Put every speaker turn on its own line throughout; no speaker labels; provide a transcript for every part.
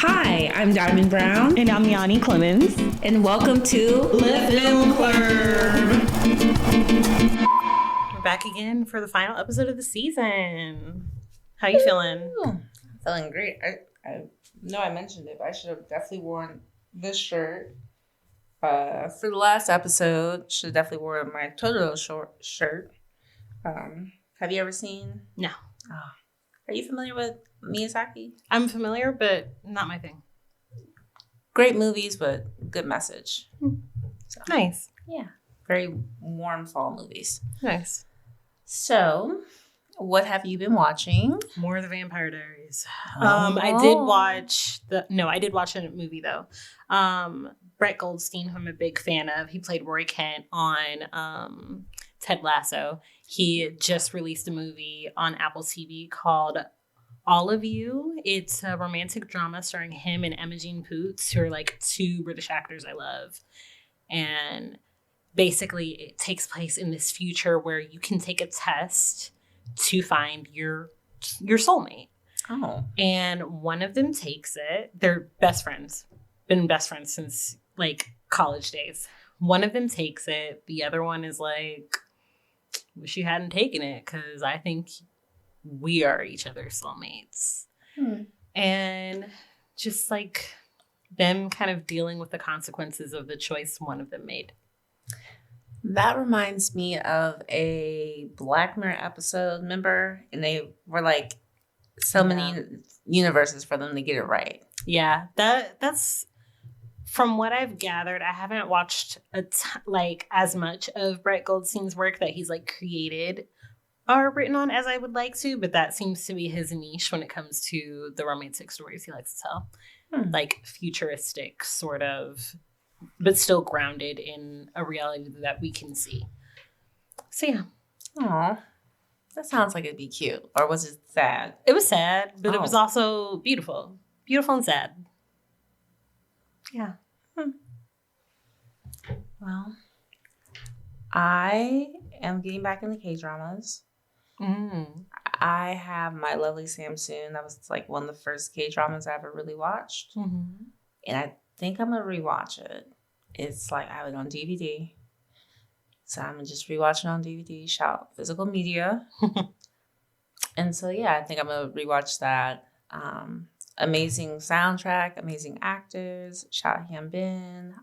Hi, I'm Diamond Brown.
And I'm Yanni Clemens.
And welcome to Le Film Club.
We're back again for the final episode of the season. How you feeling?
I'm feeling great. I know I mentioned it, but I should have definitely worn this shirt. For the last episode, should have definitely worn my Totoro shirt. Have you ever seen?
No.
Oh. Are you familiar with Miyazaki?
I'm familiar, but not my thing.
Great movies, but good message. So,
nice.
Yeah. Very warm fall movies.
Nice.
So, what have you been watching?
More of the Vampire Diaries.
Oh.
I did watch a movie though. Brett Goldstein, who I'm a big fan of. He played Roy Kent on Ted Lasso. He just released a movie on Apple TV called All of You. It's a romantic drama starring him and Imogen Poots, who are like two British actors I love. And basically it takes place in this future where you can take a test to find your soulmate.
Oh.
And one of them takes it. They're best friends. Been best friends since like college days. One of them takes it. The other one is like, wish you hadn't taken it because I think we are each other's soulmates. And just like them kind of dealing with the consequences of the choice one of them made.
That reminds me of a Black Mirror episode, remember? And they were like many universes for them to get it right.
Yeah, that's from what I've gathered. I haven't watched as much of Brett Goldstein's work that he's like created or written on as I would like to, but that seems to be his niche when it comes to the romantic stories he likes to tell. Like futuristic sort of, but still grounded in a reality that we can see. So yeah.
Aw, that sounds like it'd be cute. Or was it sad?
It was sad, but it was also beautiful. Beautiful and sad. Yeah.
Well, I am getting back into K-dramas. I have My Lovely Samsoon. That was like one of the first K-dramas I ever really watched. And I think I'm going to rewatch it. It's like I have it on DVD. So I'm going to just rewatch it on DVD. Shout physical media. And so, yeah, I think I'm going to rewatch that. Amazing soundtrack, amazing actors. Shout Hyun Bin.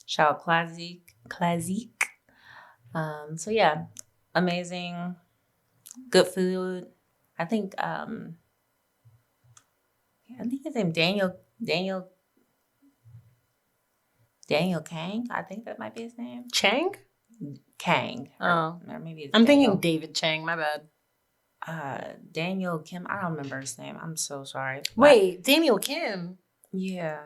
Shout Classic. So, yeah, amazing. Good food. I think his name Daniel Kang. I think that might be his name.
Chang?
Kang.
Oh.
Or maybe it's
I'm
Daniel.
thinking David Chang. My bad.
Daniel Kim. I don't remember his name. I'm so sorry.
Wait, Daniel Kim?
Yeah.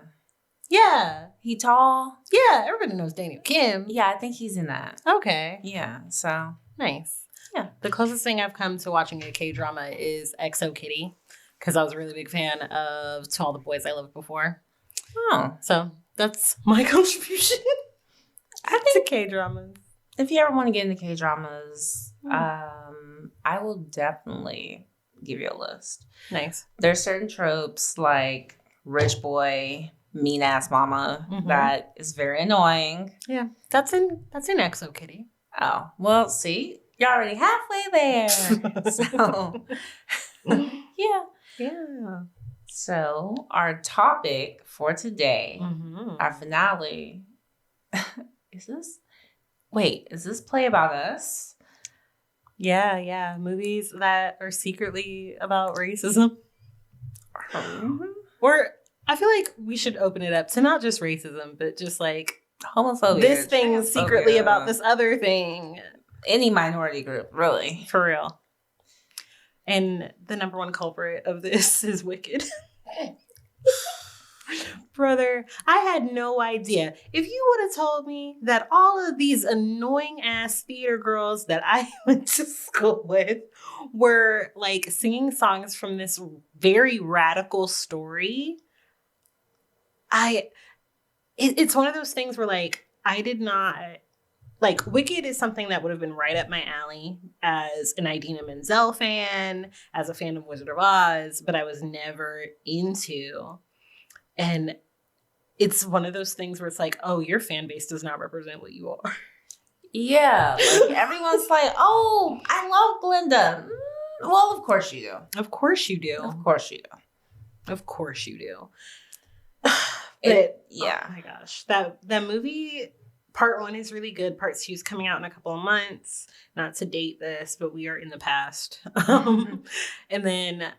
Yeah.
He tall?
Yeah, everybody knows Daniel Kim.
Yeah, I think he's in that.
Okay.
Yeah, so.
Nice.
Yeah.
The closest thing I've come to watching a K-drama is XO Kitty, because I was a really big fan of To All the Boys I Loved Before.
Oh.
So that's my contribution to K-dramas.
If you ever want to get into K-dramas, I will definitely give you a list.
Nice.
There's certain tropes like rich boy, mean ass mama that is very annoying.
Yeah, that's in XO Kitty.
Oh, well, see, you're already halfway there. So, yeah. So, our topic for today, our finale, is this Play About Us?
Yeah. Movies that are secretly about racism. Or I feel like we should open it up to not just racism, but just like
homophobia.
This thing is secretly about this other thing.
Any minority group, really.
For real. And the number one culprit of this is Wicked. Brother, I had no idea. If you would have told me that all of these annoying ass theater girls that I went to school with were like singing songs from this very radical story, it's one of those things where like I did not like Wicked is something that would have been right up my alley as an Idina Menzel fan, as a fan of Wizard of Oz, but I was never into. And it's one of those things where it's like, oh, your fan base does not represent what you are.
Yeah, like everyone's like, oh, I love Glinda. Well, of course you do.
Of course you do.
Of course you do.
Of course you do.
Yeah.
Oh my gosh. That movie, part 1 is really good. Part 2 is coming out in a couple of months. Not to date this, but we are in the past. And then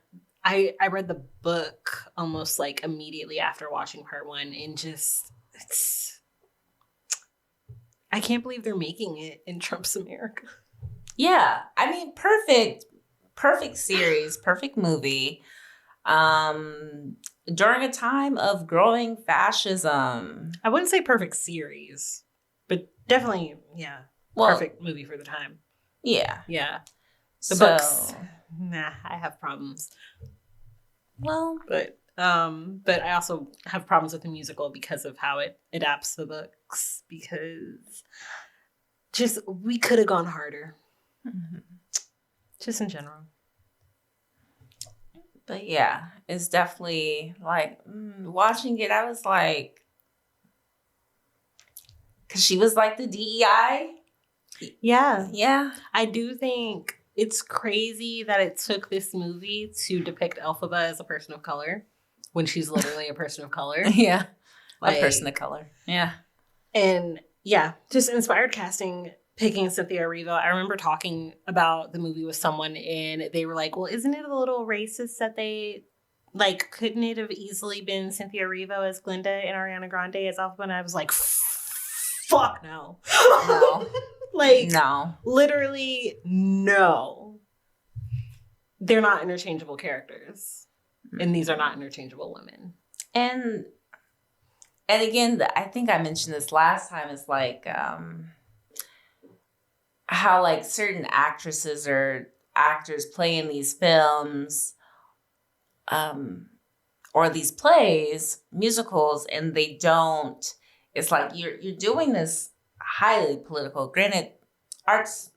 I read the book almost like immediately after watching part 1 and just I can't believe they're making it in Trump's America.
Yeah. I mean, perfect series, perfect movie. During a time of growing fascism.
I wouldn't say perfect series, but definitely, yeah, perfect movie for the time.
Yeah.
Yeah. The books, nah, I have problems.
Well,
but I also have problems with the musical because of how it adapts the books, because just we could have gone harder. Mm-hmm. Just in general.
But yeah, it's definitely like watching it. I was like, because she was like the DEI.
Yeah.
Yeah.
I do think it's crazy that it took this movie to depict Elphaba as a person of color when she's literally a person of color.
Yeah.
Like,
a person of color. Yeah.
And yeah, just inspired casting. Picking Cynthia Erivo. I remember talking about the movie with someone and they were like, well, isn't it a little racist that they, like, couldn't it have easily been Cynthia Erivo as Glinda and Ariana Grande as Elphaba? And I was like, fuck no.
No.
Like,
no. Literally,
no. They're not interchangeable characters. And these are not interchangeable women.
And again, I think I mentioned this last time, it's like, how like certain actresses or actors play in these films or these plays, musicals, and they don't, it's like you're doing this highly political. Granted, arts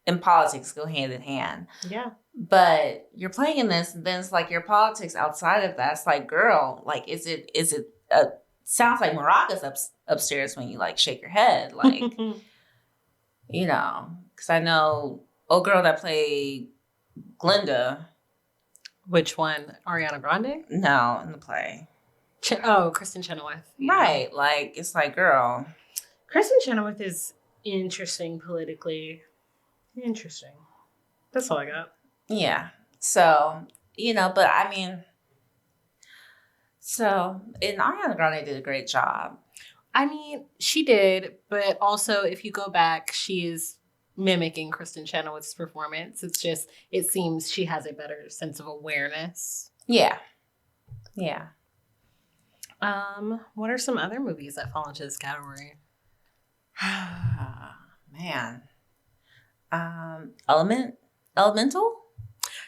and politics go hand in hand.
Yeah.
But you're playing in this, and then it's like your politics outside of that. It's like, girl, like, is it sounds like maracas upstairs when you like shake your head. Like, you know, because I know old girl that played Glinda.
Which one? Ariana Grande?
No, in the play.
Kristen Chenoweth.
Yeah. Right. Like, it's like, girl.
Kristen Chenoweth is interesting politically. Interesting. That's all I got.
Yeah. So, you know, but I mean, and Ariana Grande did a great job.
I mean, she did, but also if you go back, she is mimicking Kristen Chenoweth's performance. It's just, it seems she has a better sense of awareness.
Yeah. Yeah.
What are some other movies that fall into this category?
Man. Elemental?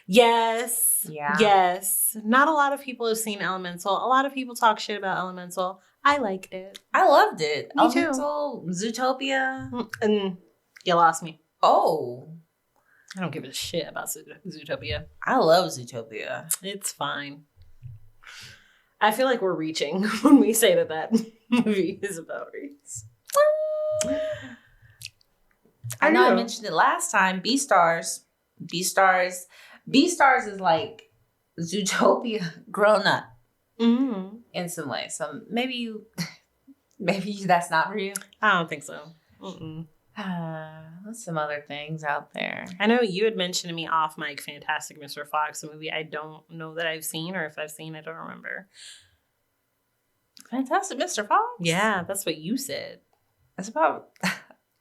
Yes.
Yeah.
Yes. Not a lot of people have seen Elemental. A lot of people talk shit about Elemental. I liked it.
I loved it.
Me
Elemental, too. Zootopia.
And you lost me.
Oh.
I don't give a shit about Zootopia.
I love Zootopia.
It's fine. I feel like we're reaching when we say that movie is about race.
I know I mentioned it last time. Beastars. Beastars is like Zootopia grown up in some way. So maybe that's not for you.
I don't think so.
What's some other things out there?
I know you had mentioned to me off mic Fantastic Mr. Fox, a movie I don't know that I've seen, or if I've seen, I don't remember.
Fantastic Mr. Fox?
Yeah, that's what you said.
That's about...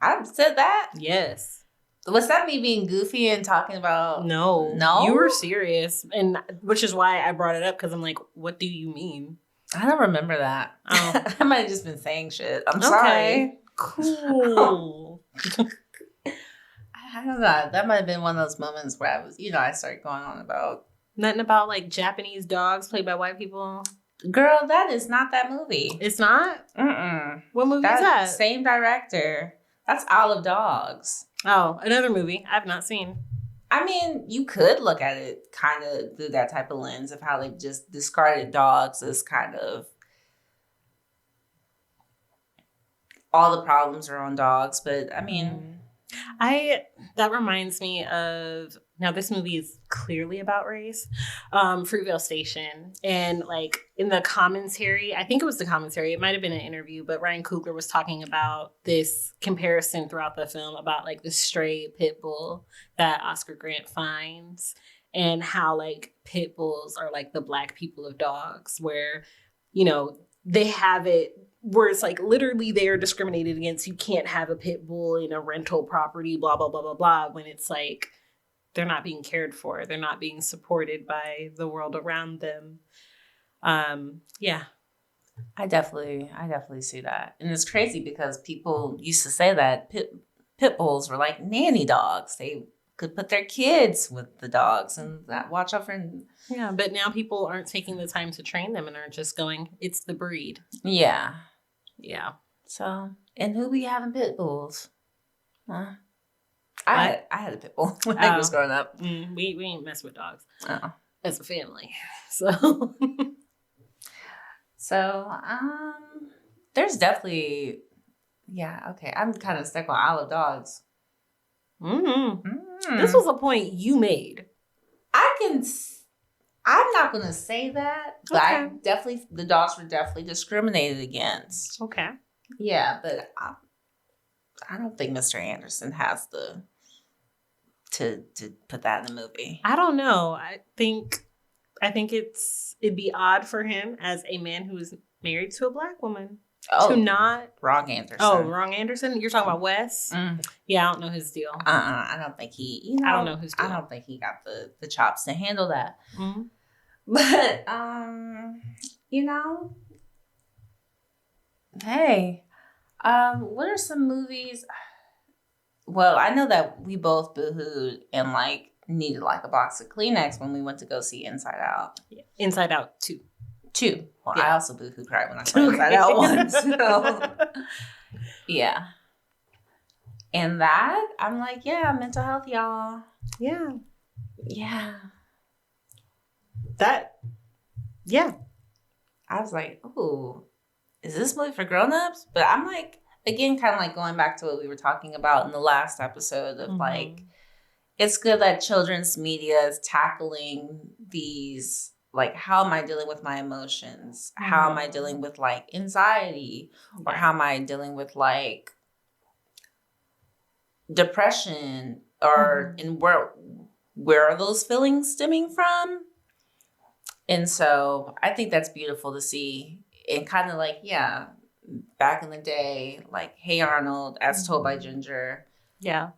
I said that?
Yes.
Was that me being goofy and talking about...
No. You were serious, and which is why I brought it up, because I'm like, what do you mean?
I don't remember that.
Oh.
I might have just been saying shit. I'm sorry.
Cool.
I don't know. That might have been one of those moments where I was, I started going on about...
Nothing about, like, Japanese dogs played by white people?
Girl, that is not that movie.
It's not?
Mm-mm.
What movie is that?
Same director. That's Isle of Dogs.
Oh, another movie I've not seen.
I mean, you could look at it kind of through that type of lens of how they've just discarded dogs as kind of all the problems are on dogs. But I mean,
that reminds me of, now this movie is clearly about race, Fruitvale Station. And like in the commentary, I think it was the commentary, it might have been an interview, but Ryan Coogler was talking about this comparison throughout the film about like the stray pit bull that Oscar Grant finds, and how like pit bulls are like the Black people of dogs, where, you know, they have it where it's like literally they are discriminated against. You can't have a pit bull in a rental property, blah, blah, blah, blah, blah, when it's like they're not being cared for. They're not being supported by the world around them. Yeah.
I definitely see that. And it's crazy because people used to say that pit bulls were like nanny dogs. They could put their kids with the dogs and that watch out for.
Yeah, but now people aren't taking the time to train them and are just going, it's the breed.
Yeah.
Yeah.
So, and who be having pit bulls? I had a pit bull when I was growing up.
We ain't mess with dogs as a family.
So, there's definitely, okay. I'm kind of stuck on Isle of Dogs.
This was a point you made.
I'm not going to say that, but okay. The dogs were definitely discriminated against.
Okay.
Yeah, but I don't think Mr. Anderson has to put that in the movie.
I don't know. I think it'd be odd for him as a man who is married to a Black woman to not.
Wrong Anderson.
Oh, wrong Anderson. You're talking about Wes? Yeah, I don't know his deal.
I don't think he.
I don't know his deal.
I don't think he got the chops to handle that. But hey, what are some movies? Well, I know that we both boohooed and like needed like a box of Kleenex when we went to go see Inside Out.
Yeah. Inside Out 2.
Well, yeah. I also boohoo cried when I saw Inside Out once. So. Yeah. And that, I'm like, mental health, y'all.
Yeah.
Yeah. I was like, ooh, is this movie for grown-ups? But I'm like, again, kind of like going back to what we were talking about in the last episode of like, it's good that children's media is tackling these, like, how am I dealing with my emotions? How am I dealing with like anxiety? Or how am I dealing with like depression? Or and where are those feelings stemming from? And so I think that's beautiful to see. And kind of like, back in the day, like, Hey Arnold, as told by Ginger.
Yeah.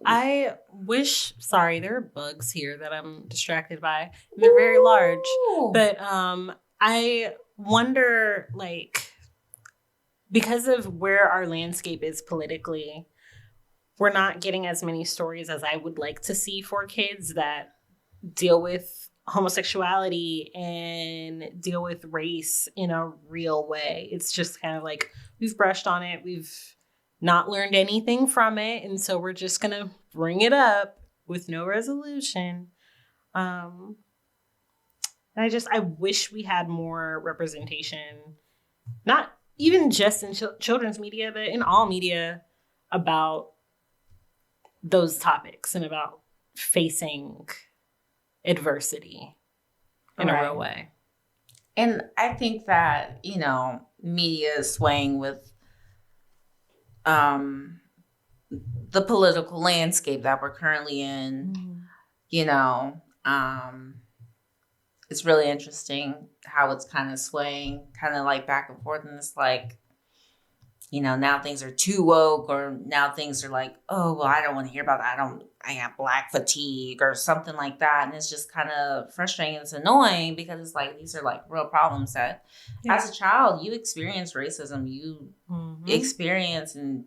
I wish, sorry, there are bugs here that I'm distracted by. They're very large. But I wonder, like, because of where our landscape is politically, we're not getting as many stories as I would like to see for kids that deal with homosexuality and deal with race in a real way. It's just kind of like we've brushed on it. We've not learned anything from it. And so we're just going to bring it up with no resolution. I wish we had more representation, not even just in children's media, but in all media about those topics and about facing adversity in a real way.
And I think that, media is swaying with the political landscape that we're currently in. It's really interesting how it's kind of swaying, kind of like back and forth. And it's like, now things are too woke, or now things are like, oh, well, I don't want to hear about that. I have Black fatigue or something like that. And it's just kind of frustrating. It's annoying because it's like, these are like real problems that as a child, you experience racism, you experience, and,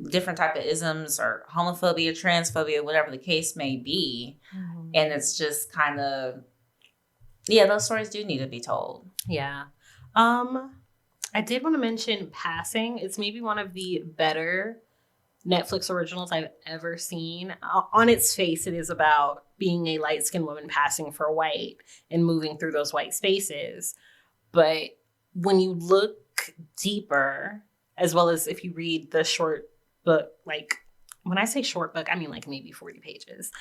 different type of isms or homophobia, transphobia, whatever the case may be. And it's just kind of, those stories do need to be told.
Yeah. I did want to mention Passing. It's maybe one of the better Netflix originals I've ever seen. On its face, it is about being a light-skinned woman passing for white and moving through those white spaces. But when you look deeper, as well as if you read the short book, like when I say short book, I mean like maybe 40 pages,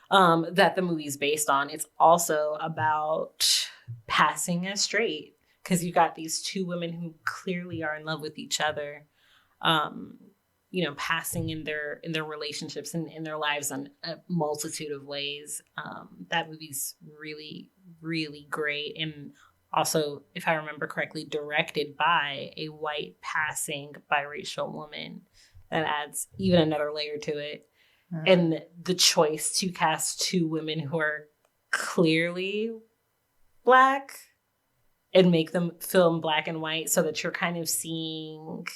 that the movie's based on, it's also about passing as straight. Because you got these two women who clearly are in love with each other, passing in their relationships and in their lives in a multitude of ways. That movie's really, really great. And also, if I remember correctly, directed by a white passing biracial woman. That adds even another layer to it. Mm-hmm. And the choice to cast two women who are clearly Black and make them film black and white so that you're kind of seeing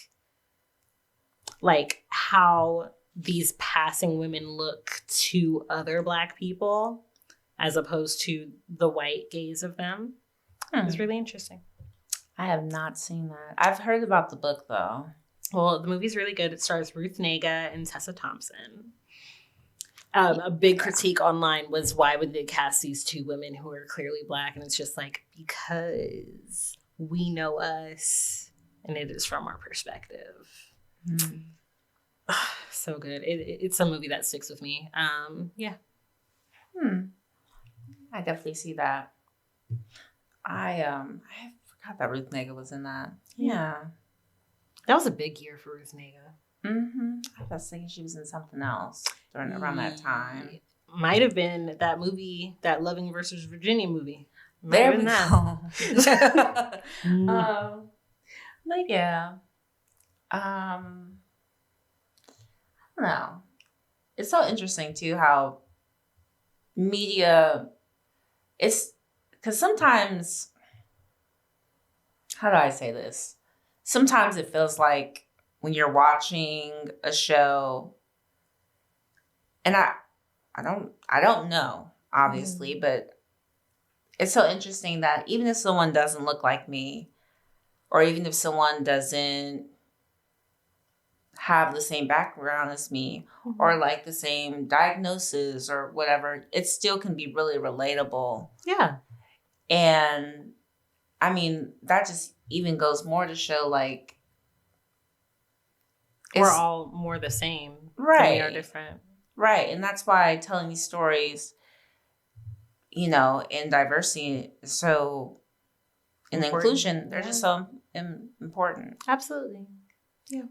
like how these passing women look to other Black people as opposed to the white gaze of them. It's really interesting.
I have not seen that. I've heard about the book though.
Well, the movie's really good. It stars Ruth Negga and Tessa Thompson. A big critique online was, why would they cast these two women who are clearly Black? And it's just like, because we know us and it is from our perspective. So good. It's a movie that sticks with me. Yeah.
I definitely see that. I forgot that Ruth Negga was in that. Yeah.
That was a big year for Ruth Negga.
Mm-hmm. I was thinking she was in something else around that time.
Might have been that movie, that Loving versus Virginia movie.
There we go. But yeah. I don't know. It's so interesting too how media, it's because sometimes, how do I say this? Sometimes it feels like when you're watching a show, and I don't know, obviously, but it's so interesting that even if someone doesn't look like me, or even if someone doesn't have the same background as me, or like the same diagnosis or whatever, it still can be really relatable.
Yeah.
And I mean, that just even goes more to show like,
we're all more the same.
Right.
We are different.
Right. And that's why telling these stories, in diversity is so, in inclusion, they're just so important.
Absolutely. Yeah.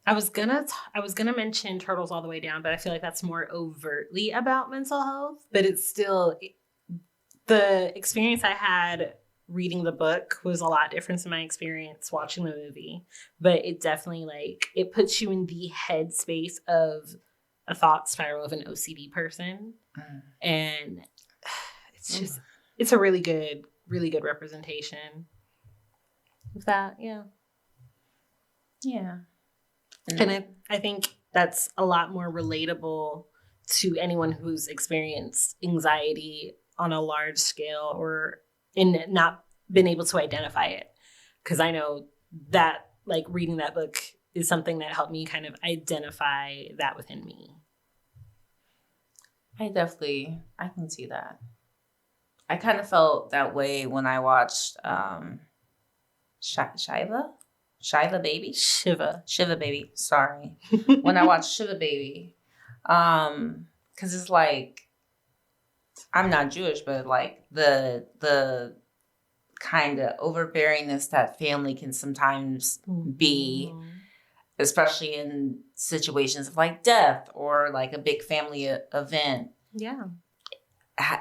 I was gonna mention Turtles All the Way Down, but I feel like that's more overtly about mental health. But it's still, the experience I had reading the book was a lot different than my experience watching the movie. But it definitely it puts you in the headspace of a thought spiral of an OCD person, and it's a really good representation of that. Yeah.
Yeah.
And I think that's a lot more relatable to anyone who's experienced anxiety on a large scale or in not been able to identify it. Because I know that reading that book is something that helped me kind of identify that within me.
I can see that. I kind of felt that way when I watched Shiva Baby? Shiva Baby. Sorry. When I watched Shiva Baby. Because it's like, I'm not Jewish, but like the kind of overbearingness that family can sometimes be, especially in situations of like death or like a big family event.
Yeah.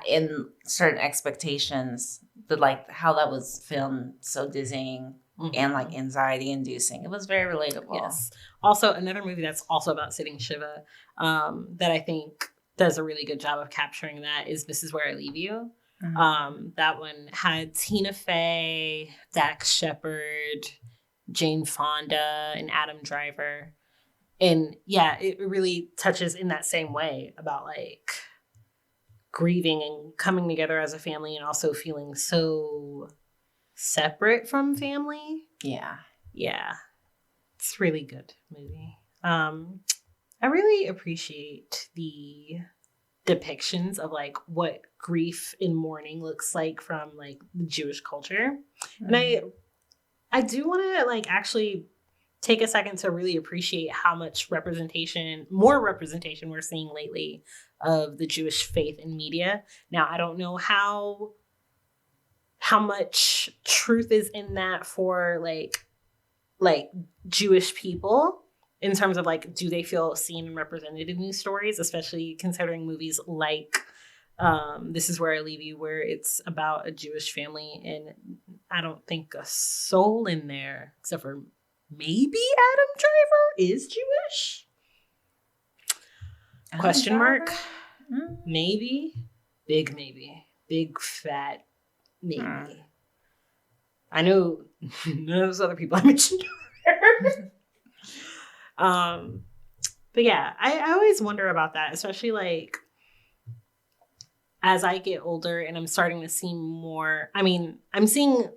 In certain expectations, that how that was filmed so dizzying. And like anxiety inducing. It was very relatable.
Yes. Also, another movie that's also about sitting Shiva that I think does a really good job of capturing that is This Is Where I Leave You. That one had Tina Fey, Dax Shepard, Jane Fonda, and Adam Driver. And yeah, it really touches in that same way about grieving and coming together as a family and also feeling so separate from family.
Yeah.
Yeah. It's a really good movie. I really appreciate the depictions of like what grief and mourning looks like from like the Jewish culture. And I do want to like actually take a second to really appreciate how much more representation we're seeing lately of the Jewish faith in media. Now, I don't know how much truth is in that for like Jewish people in terms of like, do they feel seen and represented in these stories, especially considering movies like This Is Where I Leave You, where it's about a Jewish family, and I don't think a soul in there, except for maybe Adam Driver, is Jewish? Question mark? Maybe. Big maybe. Big fat maybe. I know none of those other people I mentioned are. But yeah, I always wonder about that, especially like as I get older and I'm starting to see more. I mean, I'm seeing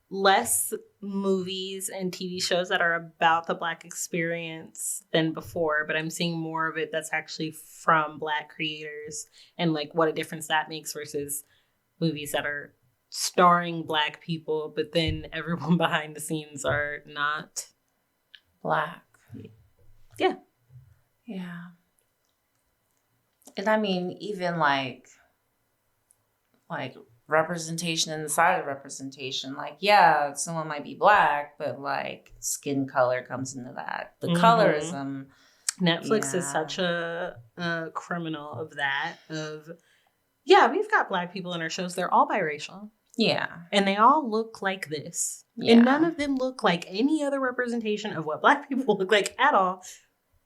less movies and TV shows that are about the Black experience than before, but I'm seeing more of it that's actually from Black creators and like what a difference that makes versus movies that are starring Black people, but then everyone behind the scenes are not
Black.
Yeah.
Yeah. And I mean, even like representation inside of representation. Like, yeah, someone might be Black, but like skin color comes into that. The colorism.
Netflix is such a criminal of that. Yeah, we've got Black people in our shows. They're all biracial.
Yeah.
And they all look like this.
Yeah.
And none of them look like any other representation of what Black people look like at all.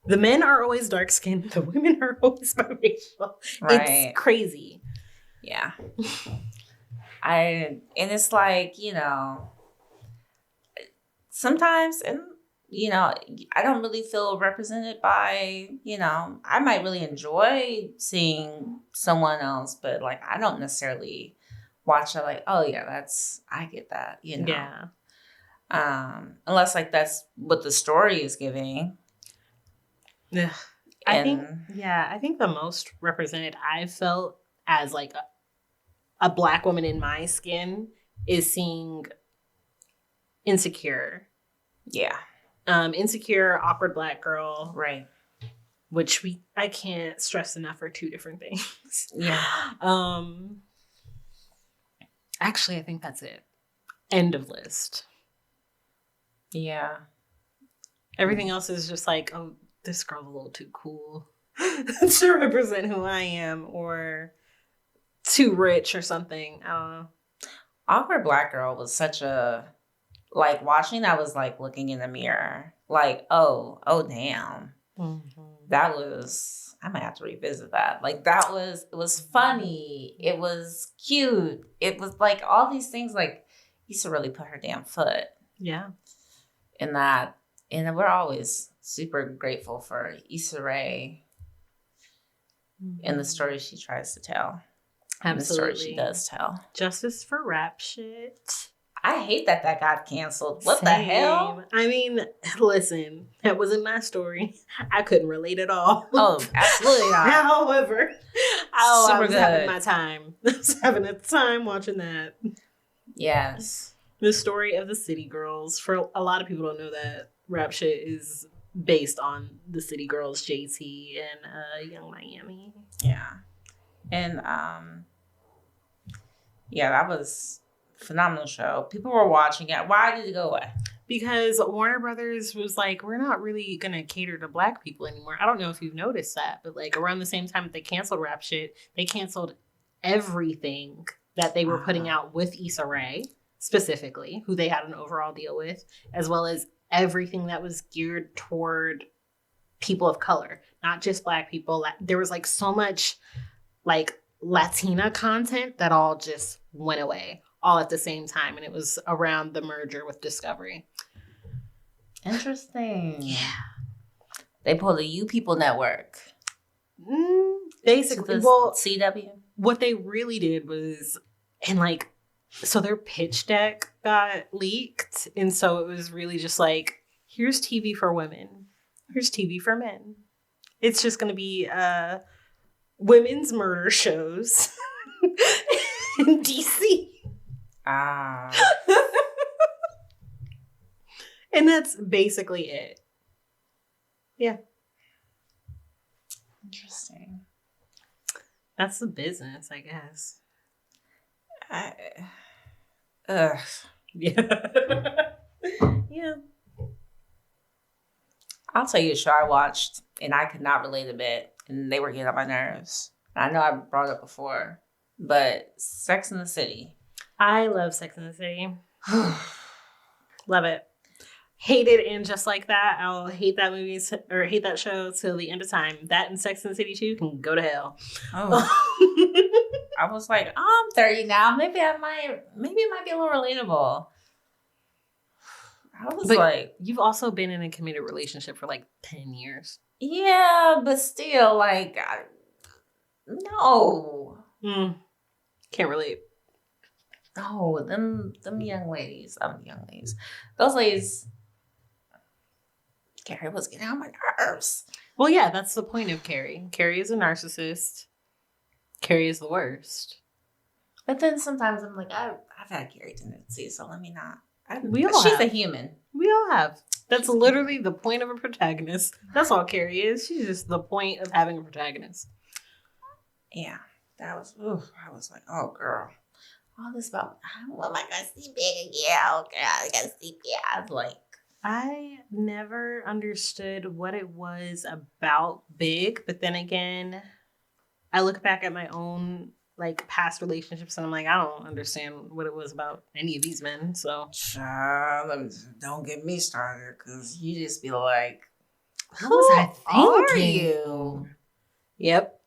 The men are always dark skinned. The women are always biracial.
Right.
It's crazy.
Yeah. And it's like, sometimes, and, I don't really feel represented by, I might really enjoy seeing someone else, but like, I don't necessarily watch it like, oh yeah, I get that,
Yeah.
Unless like that's what the story is giving.
Yeah. I think the most represented I've felt as like a Black woman in my skin is seeing Insecure.
Yeah.
Insecure, Awkward Black Girl.
Right.
Which I can't stress enough are two different things.
Yeah.
Actually, I think that's it. End of list.
Yeah.
Everything else is just like, oh, this girl's a little too cool to represent who I am, or too rich or something. I don't know.
Awkward Black Girl was such a, like, watching that was like looking in the mirror. Like, oh damn. Mm-hmm. That was, I might have to revisit that. Like, it was funny. It was cute. It was like all these things, like, Issa really put her damn foot.
Yeah.
In that. And we're always super grateful for Issa Rae and the story she tries to tell.
Absolutely.
And the story she does tell.
Justice for rap shit.
I hate that got canceled. What the hell?
I mean, listen, that wasn't my story. I couldn't relate at all.
Oh, absolutely not.
However,
I
was having my time. I was having a time watching that.
Yes.
The story of the City Girls. For a lot of people don't know that rap shit is based on the City Girls, JT and Young Miami.
Yeah. And yeah, that was a phenomenal show. People were watching it. Why did it go away?
Because Warner Brothers was like, we're not really going to cater to Black people anymore. I don't know if you've noticed that, but like around the same time that they canceled rap shit, they canceled everything that they were putting out with Issa Rae, specifically, who they had an overall deal with, as well as everything that was geared toward people of color, not just Black people. There was like so much like Latina content that all just went away all at the same time. And it was around the merger with Discovery.
Interesting.
Yeah.
They pulled the You People Network.
Basically,
well, CW.
What they really did was, and like, So their pitch deck got leaked. And so it was really just like, here's TV for women. Here's TV for men. It's just going to be women's murder shows in DC. And that's basically it. Yeah.
Interesting.
That's the business, I guess.
Yeah.
Yeah.
I'll tell you a show I watched and I could not relate a bit, and they were getting on my nerves. I know I brought it up before, but Sex and the City.
I love Sex and the City. Love it. Hate it, and just like that, I'll hate that movie or hate that show till the end of time. That and Sex and the City 2 can go to hell.
Oh. I was like, oh, I'm 30 now. Maybe it might be a little relatable. I was like,
you've also been in a committed relationship for like 10 years.
Yeah, but still, like, no.
Can't relate.
No, them young ladies. Those ladies. Carrie was getting on my nerves.
Well, yeah, that's the point of Carrie. Carrie is a narcissist. Carrie is the worst.
But then sometimes I'm like, I've had Carrie tendencies, so let me not.
She's
a human.
We all have. That's literally the point of a protagonist. That's all Carrie is. She's just the point of having a protagonist.
Yeah, that was. I was like, oh girl, all this about. Well, am I gonna sleep big again? Oh girl, I gotta sleep. Yeah, I was like.
I never understood what it was about Big, but then again, I look back at my own like past relationships and I'm like, I don't understand what it was about any of these men. So,
child, don't get me started because you just be like,
who was I thinking?
Are you?
Yep.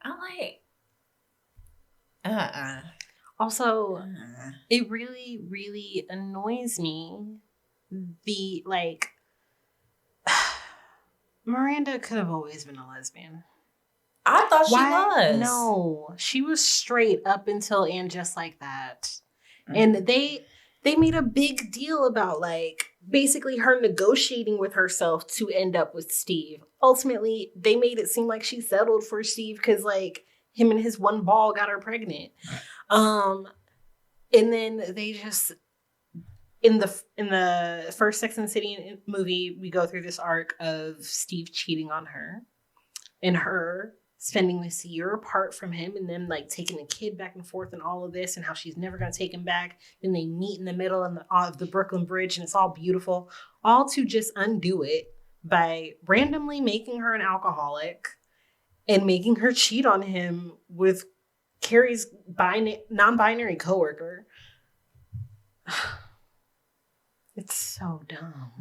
I'm like,
Also, it really, really annoys me. The like, Miranda could have always been a lesbian.
I thought she was.
No, she was straight up until and just like that. And they made a big deal about like basically her negotiating with herself to end up with Steve. Ultimately, they made it seem like she settled for Steve because like him and his one ball got her pregnant. And then they just in the first Sex and the City movie, we go through this arc of Steve cheating on her and her spending this year apart from him and then like taking a kid back and forth and all of this and how she's never going to take him back. Then they meet in the middle of the Brooklyn Bridge and it's all beautiful. All to just undo it by randomly making her an alcoholic and making her cheat on him with Carrie's non-binary coworker. It's so dumb.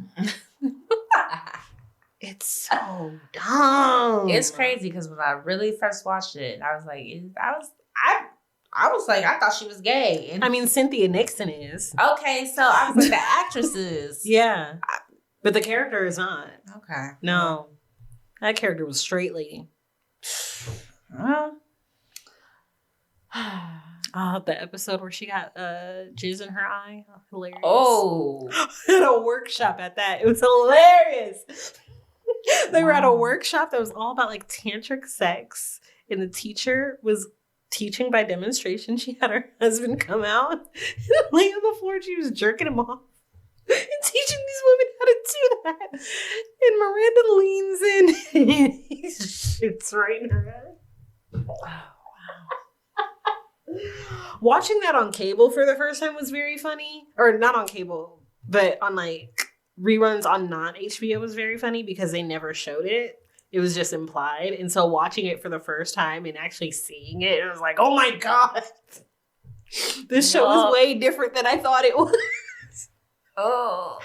It's so dumb.
It's crazy because when I really first watched it, I was like, I thought she was gay.
And I mean, Cynthia Nixon is.
Okay, so I was like, the actress is.
Yeah. But the character is not.
Okay.
No. That character was straight lady.
Well.
The episode where she got jizz in her eye. Hilarious.
Oh.
At a workshop at that. It was hilarious. They were at a workshop that was all about like tantric sex. And the teacher was teaching by demonstration. She had her husband come out and lay on the floor. She was jerking him off and teaching these women how to do that. And Miranda leans in and he shoots right in her head.
Oh.
Watching that on cable for the first time was very funny. Or not on cable, but on like reruns on non-HBO was very funny because they never showed it. It was just implied. And so watching it for the first time and actually seeing it, it was like, oh my God. This show is way different than I thought it was.
Oh.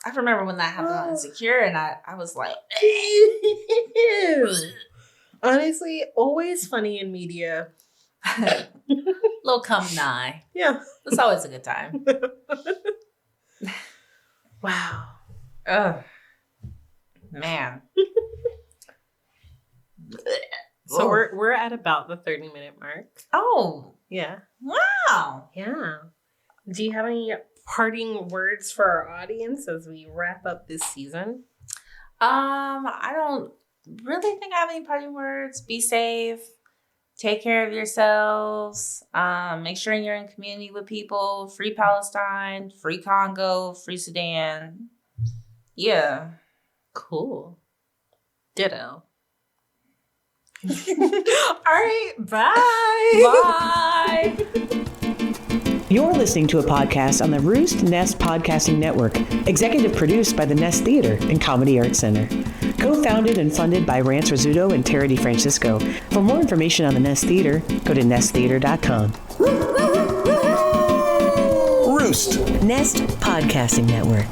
I remember when that happened on Insecure and I was like,
honestly, always funny in media.
Little come nigh.
Yeah.
It's always a good time.
Wow.
Ugh. Man.
So we're at about the 30-minute mark.
Oh,
Yeah.
Wow.
Yeah. Do you have any parting words for our audience as we wrap up this season?
I don't really think I have any parting words. Be safe. Take care of yourselves. Make sure you're in community with people. Free Palestine, free Congo, free Sudan. Yeah.
Cool. Ditto. All right. Bye.
Bye.
You're listening to a podcast on the Roost Nest Podcasting Network, executive produced by the Nest Theater and Comedy Arts Center. Co-founded and funded by Rance Rizzuto and Tara DeFrancisco. For more information on the Nest Theater, go to nesttheater.com. Roost Nest Podcasting Network.